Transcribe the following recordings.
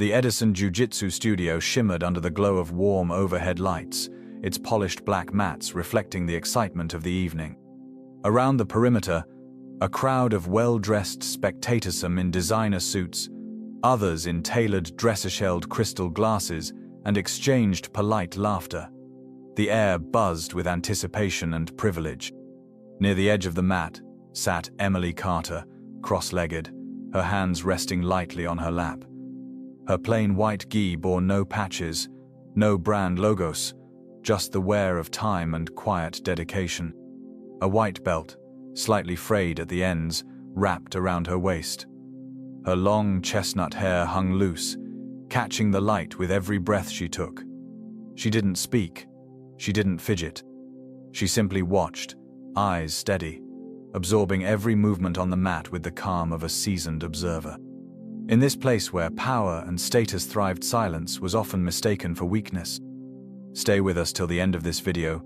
The Edison Jiu Jitsu studio shimmered under the glow of warm overhead lights, its polished black mats reflecting the excitement of the evening. Around the perimeter, a crowd of well-dressed spectators, some in designer suits, others in tailored dresser-shelled crystal glasses, and exchanged polite laughter. The air buzzed with anticipation and privilege. Near the edge of the mat sat Emily Carter, cross-legged, her hands resting lightly on her lap. Her plain white gi bore no patches, no brand logos, just the wear of time and quiet dedication. A white belt, slightly frayed at the ends, wrapped around her waist. Her long chestnut hair hung loose, catching the light with every breath she took. She didn't speak. She didn't fidget. She simply watched, eyes steady, absorbing every movement on the mat with the calm of a seasoned observer. In this place where power and status thrived, silence was often mistaken for weakness. Stay with us till the end of this video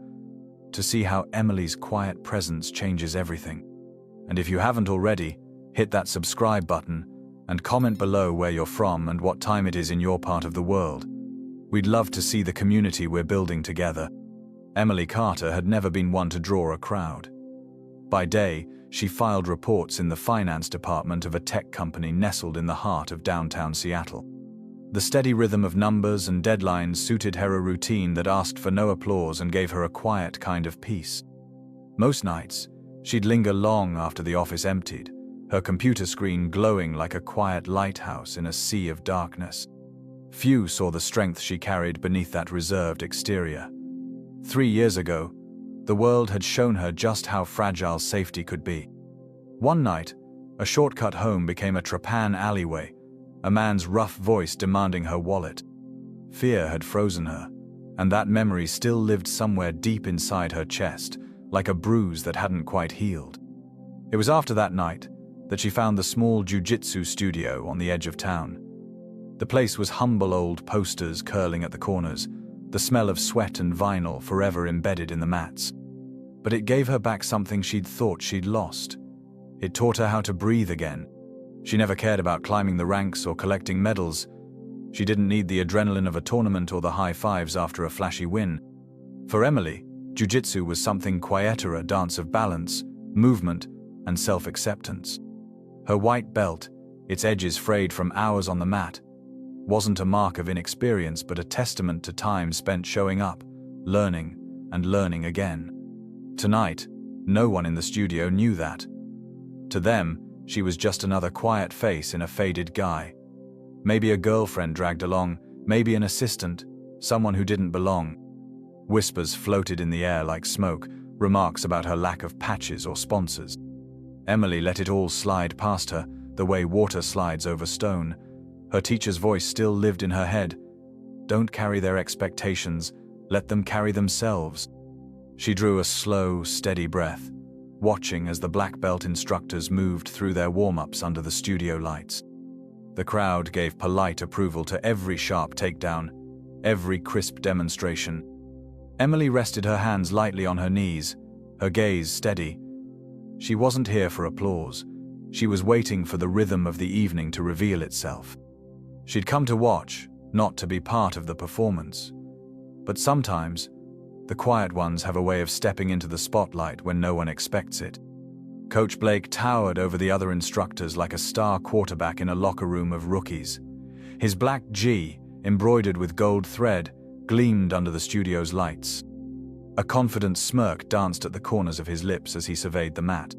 to see how Emily's quiet presence changes everything. And if you haven't already, hit that subscribe button and comment below where you're from and what time it is in your part of the world. We'd love to see the community we're building together. Emily Carter had never been one to draw a crowd. By day, she filed reports in the finance department of a tech company nestled in the heart of downtown Seattle. The steady rhythm of numbers and deadlines suited her, a routine that asked for no applause and gave her a quiet kind of peace. Most nights, she'd linger long after the office emptied, her computer screen glowing like a quiet lighthouse in a sea of darkness. Few saw the strength she carried beneath that reserved exterior. 3 years ago, the world had shown her just how fragile safety could be. One night, a shortcut home became a trepan alleyway, a man's rough voice demanding her wallet. Fear had frozen her, and that memory still lived somewhere deep inside her chest, like a bruise that hadn't quite healed. It was after that night that she found the small Jiu Jitsu studio on the edge of town. The place was humble old posters curling at the corners, the smell of sweat and vinyl forever embedded in the mats. But it gave her back something she'd thought she'd lost. It taught her how to breathe again. She never cared about climbing the ranks or collecting medals. She didn't need the adrenaline of a tournament or the high fives after a flashy win. For Emily, Jiu Jitsu was something quieter, a dance of balance, movement, and self-acceptance. Her white belt, its edges frayed from hours on the mat, wasn't a mark of inexperience but a testament to time spent showing up, learning, and learning again. Tonight, no one in the studio knew that. To them, she was just another quiet face in a faded guy. Maybe a girlfriend dragged along, maybe an assistant, someone who didn't belong. Whispers floated in the air like smoke, remarks about her lack of patches or sponsors. Emily let it all slide past her, the way water slides over stone. Her teacher's voice still lived in her head. Don't carry their expectations, let them carry themselves. She drew a slow, steady breath, watching as the black belt instructors moved through their warm-ups under the studio lights. The crowd gave polite approval to every sharp takedown, every crisp demonstration. Emily rested her hands lightly on her knees, her gaze steady. She wasn't here for applause. She was waiting for the rhythm of the evening to reveal itself. She'd come to watch, not to be part of the performance. But sometimes, the quiet ones have a way of stepping into the spotlight when no one expects it. Coach Blake towered over the other instructors like a star quarterback in a locker room of rookies. His black G, embroidered with gold thread, gleamed under the studio's lights. A confident smirk danced at the corners of his lips as he surveyed the mat.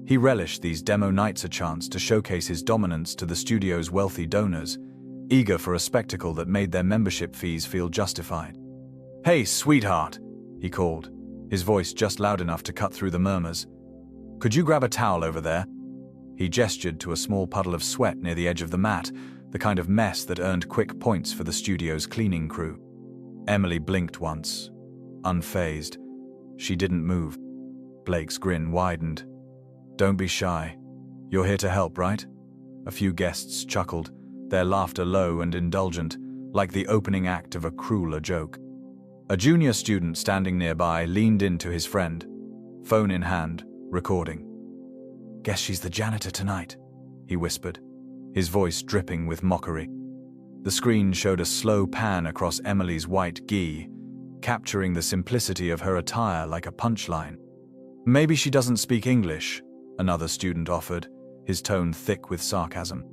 He relished these demo nights, a chance to showcase his dominance to the studio's wealthy donors, eager for a spectacle that made their membership fees feel justified. "Hey, sweetheart," he called, his voice just loud enough to cut through the murmurs. "Could you grab a towel over there?" He gestured to a small puddle of sweat near the edge of the mat, the kind of mess that earned quick points for the studio's cleaning crew. Emily blinked once, unfazed. She didn't move. Blake's grin widened. "Don't be shy. You're here to help, right?" A few guests chuckled, their laughter low and indulgent, like the opening act of a crueler joke. A junior student standing nearby leaned in to his friend, phone in hand, recording. "Guess she's the janitor tonight," he whispered, his voice dripping with mockery. The screen showed a slow pan across Emily's white gi, capturing the simplicity of her attire like a punchline. "Maybe she doesn't speak English," another student offered, his tone thick with sarcasm.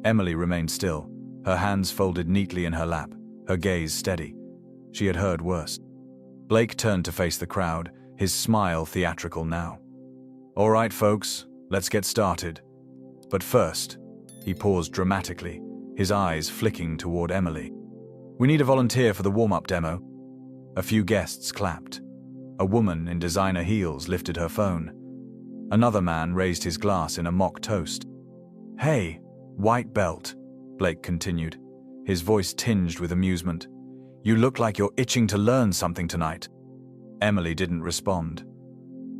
Emily remained still, her hands folded neatly in her lap, her gaze steady. She had heard worse. Blake turned to face the crowd, his smile theatrical now. "All right, folks, let's get started. But first," he paused dramatically, his eyes flicking toward Emily. "We need a volunteer for the warm-up demo." A few guests clapped. A woman in designer heels lifted her phone. Another man raised his glass in a mock toast. "Hey, white belt," Blake continued, his voice tinged with amusement. "You look like you're itching to learn something tonight." Emily didn't respond.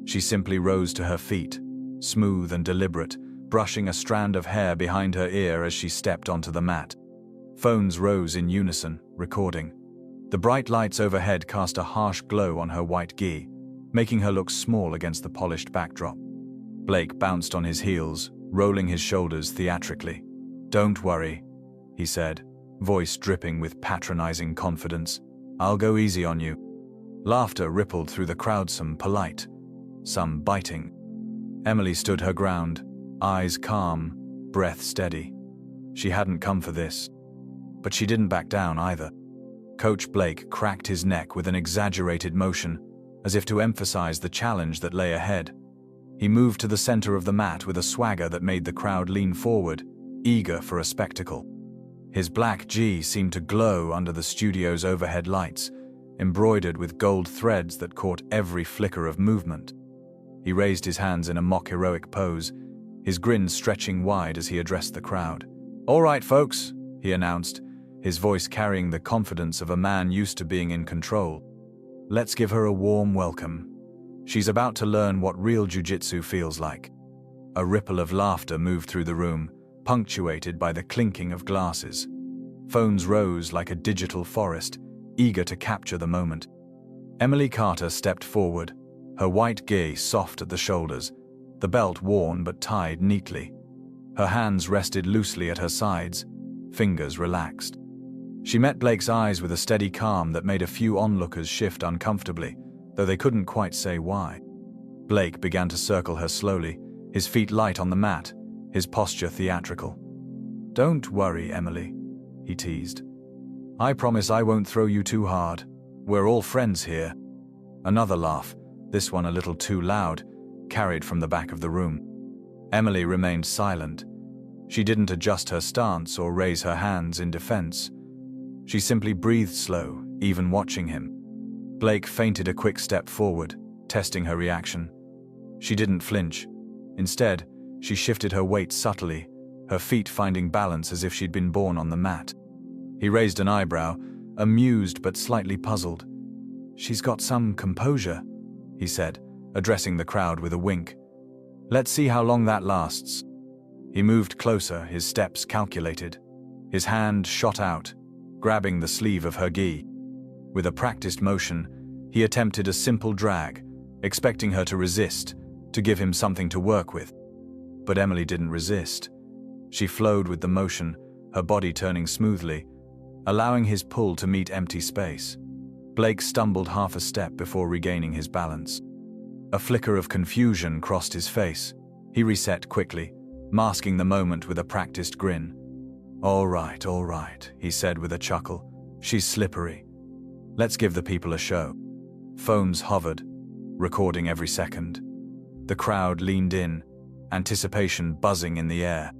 She simply rose to her feet, smooth and deliberate, brushing a strand of hair behind her ear as she stepped onto the mat. Phones rose in unison, recording. The bright lights overhead cast a harsh glow on her white gi, making her look small against the polished backdrop. Blake bounced on his heels, rolling his shoulders theatrically. "Don't worry," he said, voice dripping with patronizing confidence. "I'll go easy on you." Laughter rippled through the crowd, some polite, some biting. Emily stood her ground, eyes calm, breath steady. She hadn't come for this. But she didn't back down either. Coach Blake cracked his neck with an exaggerated motion, as if to emphasize the challenge that lay ahead. He moved to the center of the mat with a swagger that made the crowd lean forward, eager for a spectacle. His black gi seemed to glow under the studio's overhead lights, embroidered with gold threads that caught every flicker of movement. He raised his hands in a mock heroic pose, his grin stretching wide as he addressed the crowd. "All right, folks," he announced, his voice carrying the confidence of a man used to being in control. "Let's give her a warm welcome. She's about to learn what real Jiu Jitsu feels like." A ripple of laughter moved through the room, punctuated by the clinking of glasses. Phones rose like a digital forest, eager to capture the moment. Emily Carter stepped forward, her white gi soft at the shoulders, the belt worn but tied neatly. Her hands rested loosely at her sides, fingers relaxed. She met Blake's eyes with a steady calm that made a few onlookers shift uncomfortably, though they couldn't quite say why. Blake began to circle her slowly, his feet light on the mat, his posture theatrical. "Don't worry, Emily," he teased. "I promise I won't throw you too hard. We're all friends here." Another laugh, this one a little too loud, carried from the back of the room. Emily remained silent. She didn't adjust her stance or raise her hands in defense. She simply breathed slow, even watching him. Blake feinted a quick step forward, testing her reaction. She didn't flinch. Instead, she shifted her weight subtly, her feet finding balance as if she'd been born on the mat. He raised an eyebrow, amused but slightly puzzled. "She's got some composure," he said, addressing the crowd with a wink. "Let's see how long that lasts." He moved closer, his steps calculated. His hand shot out, grabbing the sleeve of her gi. With a practiced motion, he attempted a simple drag, expecting her to resist, to give him something to work with. But Emily didn't resist. She flowed with the motion, her body turning smoothly, allowing his pull to meet empty space. Blake stumbled half a step before regaining his balance. A flicker of confusion crossed his face. He reset quickly, masking the moment with a practiced grin. All right, he said with a chuckle. "She's slippery. Let's give the people a show." Phones hovered, recording every second. The crowd leaned in, anticipation buzzing in the air.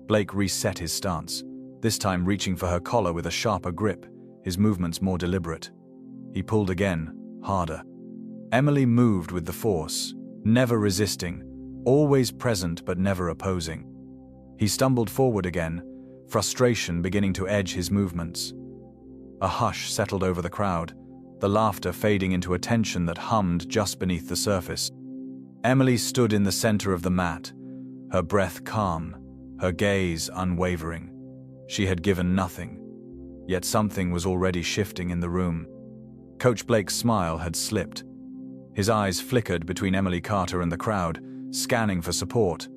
Blake reset his stance, this time reaching for her collar with a sharper grip, his movements more deliberate. He pulled again, harder. Emily moved with the force, never resisting, always present but never opposing. He stumbled forward again, frustration beginning to edge his movements. A hush settled over the crowd, the laughter fading into a tension that hummed just beneath the surface. Emily stood in the center of the mat, her breath calm, her gaze unwavering. She had given nothing, yet something was already shifting in the room. Coach Blake's smile had slipped. His eyes flickered between Emily Carter and the crowd, scanning for support,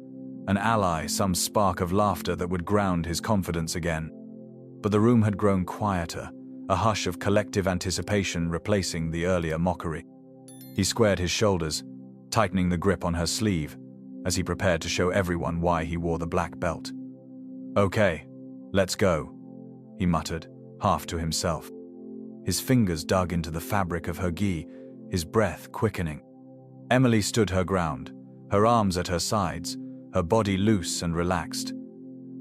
an ally, some spark of laughter that would ground his confidence again. But the room had grown quieter, a hush of collective anticipation replacing the earlier mockery. He squared his shoulders, tightening the grip on her sleeve, as he prepared to show everyone why he wore the black belt. "Okay, let's go," he muttered, half to himself. His fingers dug into the fabric of her gi, his breath quickening. Emily stood her ground, her arms at her sides, her body loose and relaxed.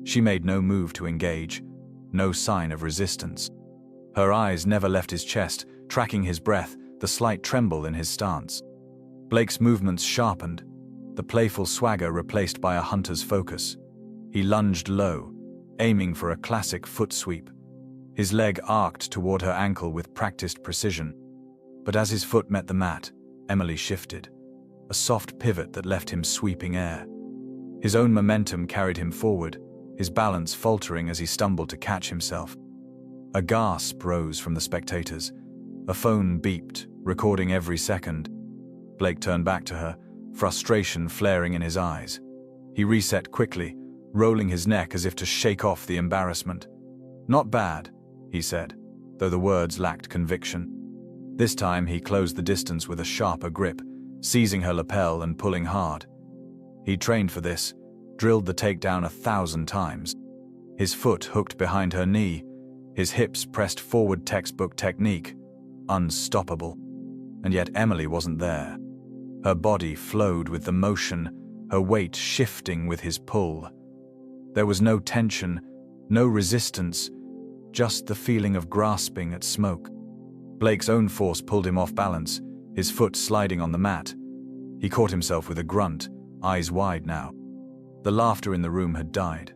She made no move to engage, no sign of resistance. Her eyes never left his chest, tracking his breath, the slight tremble in his stance. Blake's movements sharpened, the playful swagger replaced by a hunter's focus. He lunged low, aiming for a classic foot sweep. His leg arced toward her ankle with practiced precision. But as his foot met the mat, Emily shifted, a soft pivot that left him sweeping air. His own momentum carried him forward, his balance faltering as he stumbled to catch himself. A gasp rose from the spectators. A phone beeped, recording every second. Blake turned back to her, frustration flaring in his eyes. He reset quickly, rolling his neck as if to shake off the embarrassment. "Not bad," he said, though the words lacked conviction. This time he closed the distance with a sharper grip, seizing her lapel and pulling hard. He trained for this, drilled the takedown 1,000 times. His foot hooked behind her knee, his hips pressed forward, textbook technique, unstoppable. And yet Emily wasn't there. Her body flowed with the motion, her weight shifting with his pull. There was no tension, no resistance, just the feeling of grasping at smoke. Blake's own force pulled him off balance, his foot sliding on the mat. He caught himself with a grunt, eyes wide now. The laughter in the room had died.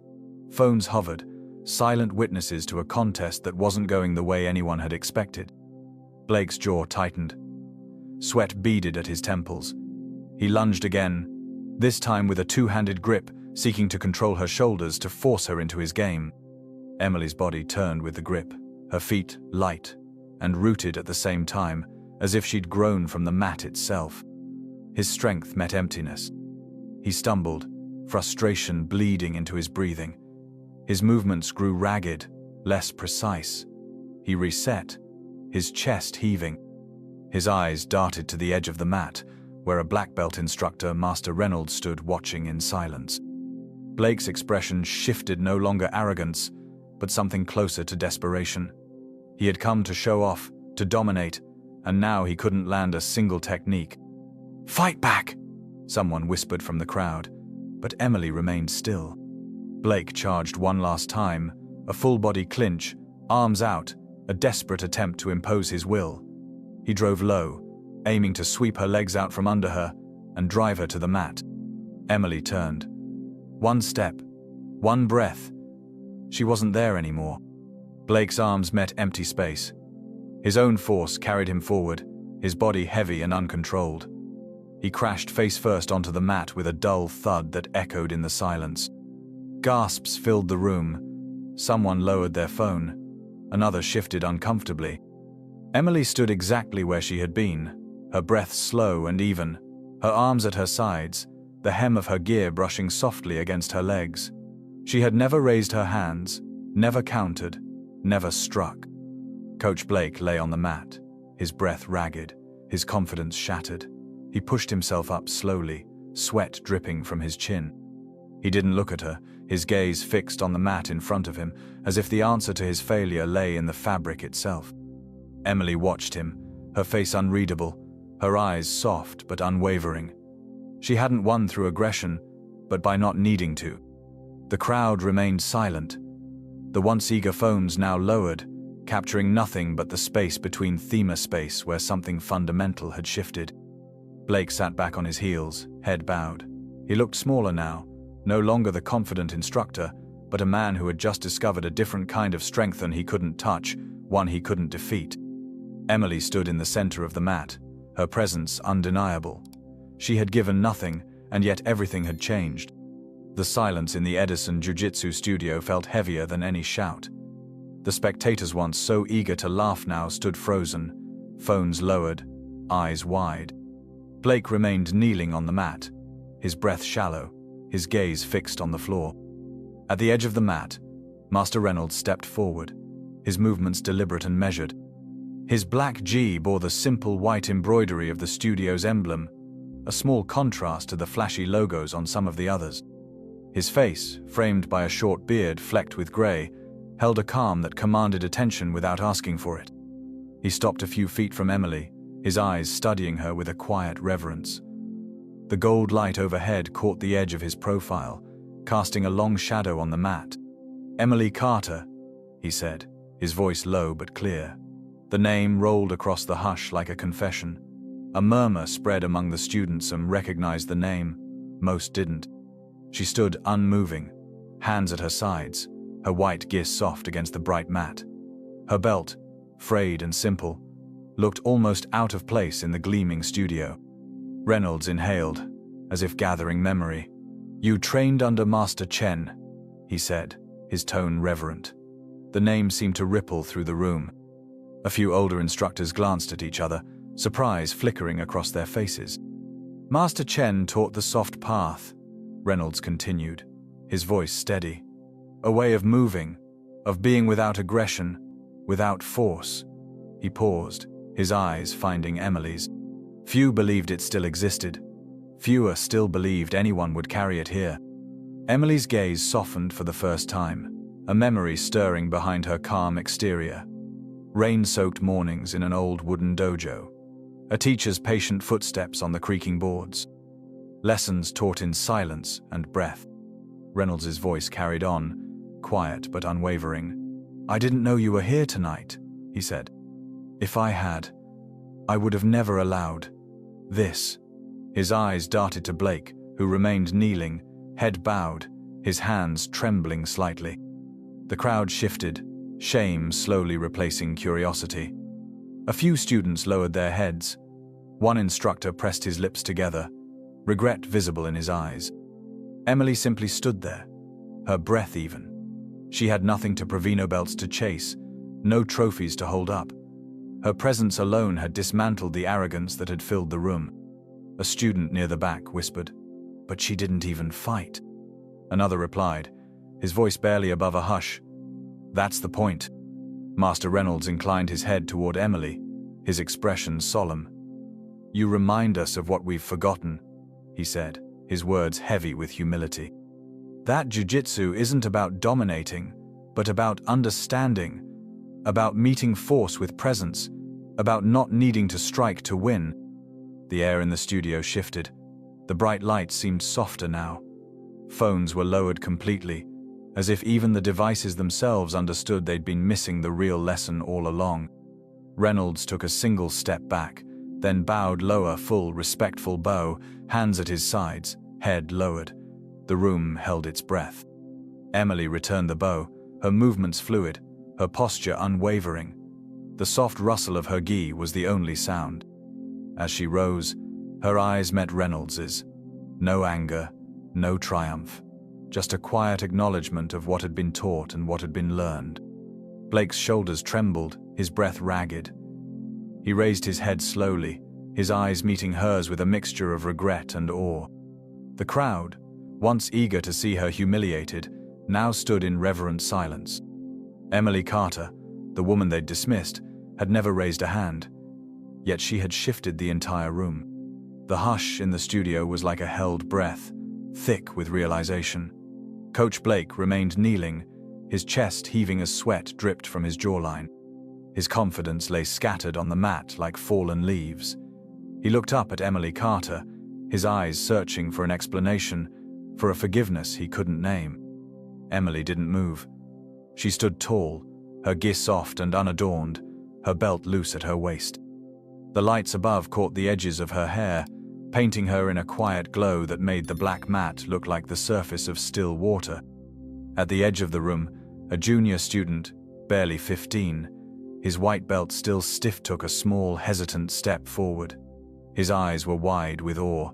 Phones hovered, silent witnesses to a contest that wasn't going the way anyone had expected. Blake's jaw tightened. Sweat beaded at his temples. He lunged again, this time with a two-handed grip, seeking to control her shoulders to force her into his game. Emily's body turned with the grip, her feet light and rooted at the same time, as if she'd grown from the mat itself. His strength met emptiness. He stumbled, frustration bleeding into his breathing. His movements grew ragged, less precise. He reset, his chest heaving. His eyes darted to the edge of the mat, where a black belt instructor, Master Reynolds, stood watching in silence. Blake's expression shifted, no longer arrogance, but something closer to desperation. He had come to show off, to dominate, and now he couldn't land a single technique. "Fight back!" someone whispered from the crowd, but Emily remained still. Blake charged one last time, a full-body clinch, arms out, a desperate attempt to impose his will. He drove low, aiming to sweep her legs out from under her and drive her to the mat. Emily turned. One step, one breath. She wasn't there anymore. Blake's arms met empty space. His own force carried him forward, his body heavy and uncontrolled. He crashed face first onto the mat with a dull thud that echoed in the silence. Gasps filled the room. Someone lowered their phone. Another shifted uncomfortably. Emily stood exactly where she had been, her breath slow and even, her arms at her sides, the hem of her gear brushing softly against her legs. She had never raised her hands, never countered, never struck. Coach Blake lay on the mat, his breath ragged, his confidence shattered. He pushed himself up slowly, sweat dripping from his chin. He didn't look at her, his gaze fixed on the mat in front of him, as if the answer to his failure lay in the fabric itself. Emily watched him, her face unreadable, her eyes soft but unwavering. She hadn't won through aggression, but by not needing to. The crowd remained silent. The once eager phones now lowered, capturing nothing but the space between thema space where something fundamental had shifted. Blake sat back on his heels, head bowed. He looked smaller now, no longer the confident instructor, but a man who had just discovered a different kind of strength than he couldn't touch, one he couldn't defeat. Emily stood in the center of the mat, her presence undeniable. She had given nothing, and yet everything had changed. The silence in the Edison Jiu Jitsu studio felt heavier than any shout. The spectators, once so eager to laugh, now stood frozen, phones lowered, eyes wide. Blake remained kneeling on the mat, his breath shallow, his gaze fixed on the floor. At the edge of the mat, Master Reynolds stepped forward, his movements deliberate and measured. His black gi bore the simple white embroidery of the studio's emblem, a small contrast to the flashy logos on some of the others. His face, framed by a short beard flecked with grey, held a calm that commanded attention without asking for it. He stopped a few feet from Emily, his eyes studying her with a quiet reverence. The gold light overhead caught the edge of his profile, casting a long shadow on the mat. "Emily Carter," he said, his voice low but clear. The name rolled across the hush like a confession. A murmur spread among the students. Some recognized the name, most didn't. She stood unmoving, hands at her sides, her white gi soft against the bright mat. Her belt, frayed and simple, looked almost out of place in the gleaming studio. Reynolds inhaled, as if gathering memory. "You trained under Master Chen," he said, his tone reverent. The name seemed to ripple through the room. A few older instructors glanced at each other, surprise flickering across their faces. "Master Chen taught the soft path," Reynolds continued, his voice steady. "A way of moving, of being without aggression, without force." He paused, his eyes finding Emily's. Few believed it still existed. Fewer still believed anyone would carry it here. Emily's gaze softened for the first time, a memory stirring behind her calm exterior. Rain-soaked mornings in an old wooden dojo. A teacher's patient footsteps on the creaking boards. Lessons taught in silence and breath. Reynolds's voice carried on, quiet but unwavering. "I didn't know you were here tonight," he said. "If I had, I would have never allowed this." His eyes darted to Blake, who remained kneeling, head bowed, his hands trembling slightly. The crowd shifted, shame slowly replacing curiosity. A few students lowered their heads. One instructor pressed his lips together, regret visible in his eyes. Emily simply stood there, her breath even. She had nothing to Provino belts to chase, no trophies to hold up. Her presence alone had dismantled the arrogance that had filled the room. A student near the back whispered, "But she didn't even fight." Another replied, his voice barely above a hush, "That's the point." Master Reynolds inclined his head toward Emily, his expression solemn. "You remind us of what we've forgotten," he said, his words heavy with humility. "That jiu-jitsu isn't about dominating, but about understanding, about meeting force with presence, about not needing to strike to win." The air in the studio shifted. The bright lights seemed softer now. Phones were lowered completely, as if even the devices themselves understood they'd been missing the real lesson all along. Reynolds took a single step back, then bowed lower, full, respectful bow, hands at his sides, head lowered. The room held its breath. Emily returned the bow, her movements fluid, her posture unwavering. The soft rustle of her gi was the only sound. As she rose, her eyes met Reynolds's. No anger, no triumph, just a quiet acknowledgement of what had been taught and what had been learned. Blake's shoulders trembled, his breath ragged. He raised his head slowly, his eyes meeting hers with a mixture of regret and awe. The crowd, once eager to see her humiliated, now stood in reverent silence. Emily Carter, the woman they'd dismissed, had never raised a hand, yet she had shifted the entire room. The hush in the studio was like a held breath, thick with realization. Coach Blake remained kneeling, his chest heaving as sweat dripped from his jawline. His confidence lay scattered on the mat like fallen leaves. He looked up at Emily Carter, his eyes searching for an explanation, for a forgiveness he couldn't name. Emily didn't move. She stood tall, her gi soft and unadorned, her belt loose at her waist. The lights above caught the edges of her hair, painting her in a quiet glow that made the black mat look like the surface of still water. At the edge of the room, a junior student, barely 15, his white belt still stiff, took a small, hesitant step forward. His eyes were wide with awe,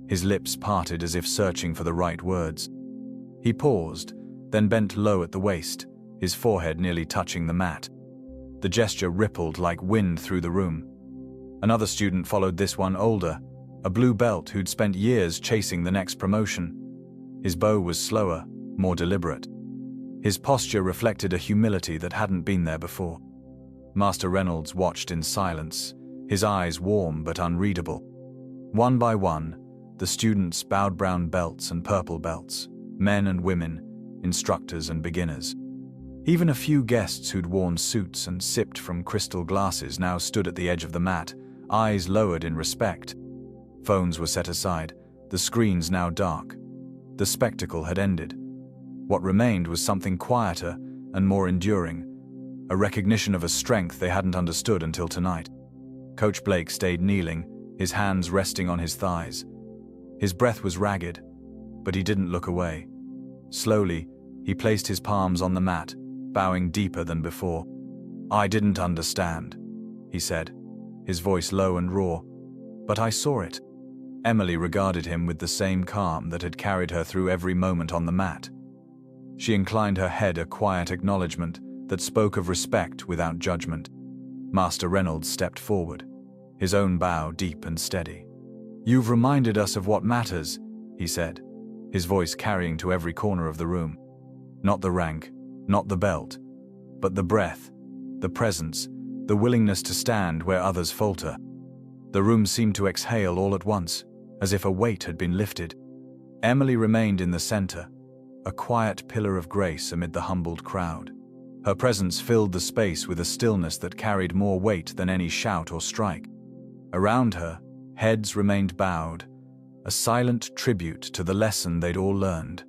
his lips parted as if searching for the right words. He paused, then bent low at the waist, his forehead nearly touching the mat. The gesture rippled like wind through the room. Another student followed, this one older, a blue belt who'd spent years chasing the next promotion. His bow was slower, more deliberate. His posture reflected a humility that hadn't been there before. Master Reynolds watched in silence, his eyes warm but unreadable. One by one, the students bowed brown belts and purple belts, men and women, instructors and beginners. Even a few guests who'd worn suits and sipped from crystal glasses now stood at the edge of the mat, eyes lowered in respect. Phones were set aside, the screens now dark. The spectacle had ended. What remained was something quieter and more enduring, a recognition of a strength they hadn't understood until tonight. Coach Blake stayed kneeling, his hands resting on his thighs. His breath was ragged, but he didn't look away. Slowly, he placed his palms on the mat, bowing deeper than before. "I didn't understand," he said, his voice low and raw, "but I saw it." Emily regarded him with the same calm that had carried her through every moment on the mat. She inclined her head, a quiet acknowledgement that spoke of respect without judgment. Master Reynolds stepped forward, his own bow deep and steady. "You've reminded us of what matters," he said, his voice carrying to every corner of the room. Not the rank, not the belt, but the breath, the presence, the willingness to stand where others falter. The room seemed to exhale all at once, as if a weight had been lifted. Emily remained in the center, a quiet pillar of grace amid the humbled crowd. Her presence filled the space with a stillness that carried more weight than any shout or strike. Around her, heads remained bowed, a silent tribute to the lesson they'd all learned.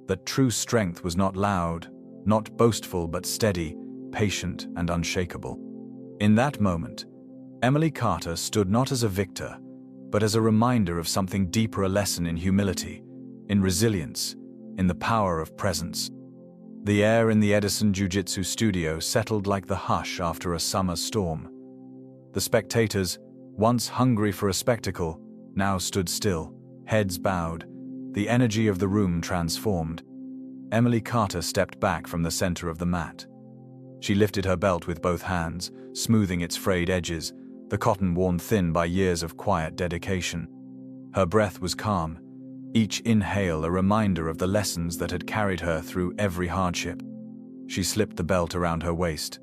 That true strength was not loud, not boastful, but steady, patient, and unshakable. In that moment, Emily Carter stood not as a victor, but as a reminder of something deeper, a lesson in humility, in resilience, in the power of presence. The air in the Edison Jiu Jitsu studio settled like the hush after a summer storm. The spectators, once hungry for a spectacle, now stood still, heads bowed, the energy of the room transformed. Emily Carter stepped back from the center of the mat. She lifted her belt with both hands, smoothing its frayed edges, the cotton worn thin by years of quiet dedication. Her breath was calm, each inhale a reminder of the lessons that had carried her through every hardship. She slipped the belt around her waist,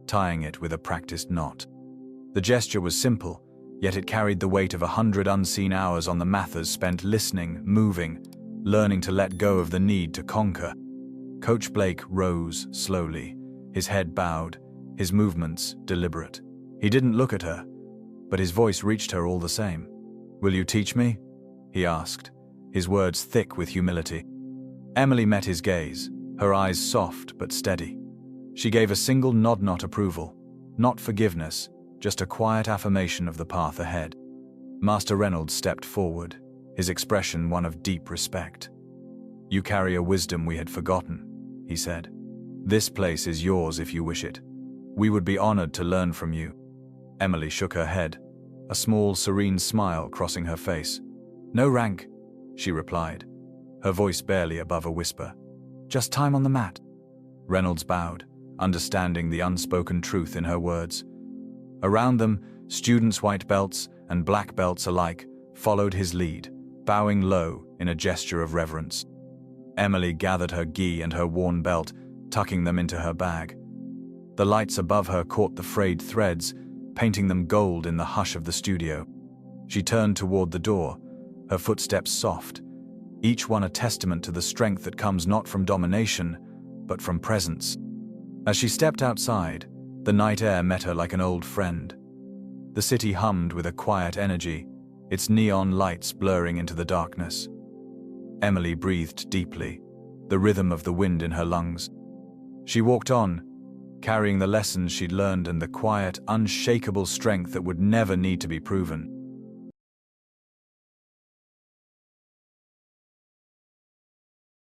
tying it with a practiced knot. The gesture was simple, yet it carried the weight of 100 unseen hours on the matters spent listening, moving, learning to let go of the need to conquer. Coach Blake rose slowly, his head bowed, his movements deliberate. He didn't look at her, but his voice reached her all the same. "Will you teach me?" he asked, his words thick with humility. Emily met his gaze, her eyes soft but steady. She gave a single nod, not approval, not forgiveness, just a quiet affirmation of the path ahead. Master Reynolds stepped forward, his expression one of deep respect. "You carry a wisdom we had forgotten," he said. "This place is yours if you wish it. We would be honored to learn from you." Emily shook her head, a small, serene smile crossing her face. "No rank," she replied, her voice barely above a whisper. "Just time on the mat." Reynolds bowed, understanding the unspoken truth in her words. Around them, students, white belts and black belts alike, followed his lead, bowing low in a gesture of reverence. Emily gathered her gi and her worn belt, tucking them into her bag. The lights above her caught the frayed threads, painting them gold in the hush of the studio. She turned toward the door, her footsteps soft, each one a testament to the strength that comes not from domination, but from presence. As she stepped outside, the night air met her like an old friend. The city hummed with a quiet energy, its neon lights blurring into the darkness. Emily breathed deeply, the rhythm of the wind in her lungs. She walked on, carrying the lessons she'd learned and the quiet, unshakable strength that would never need to be proven.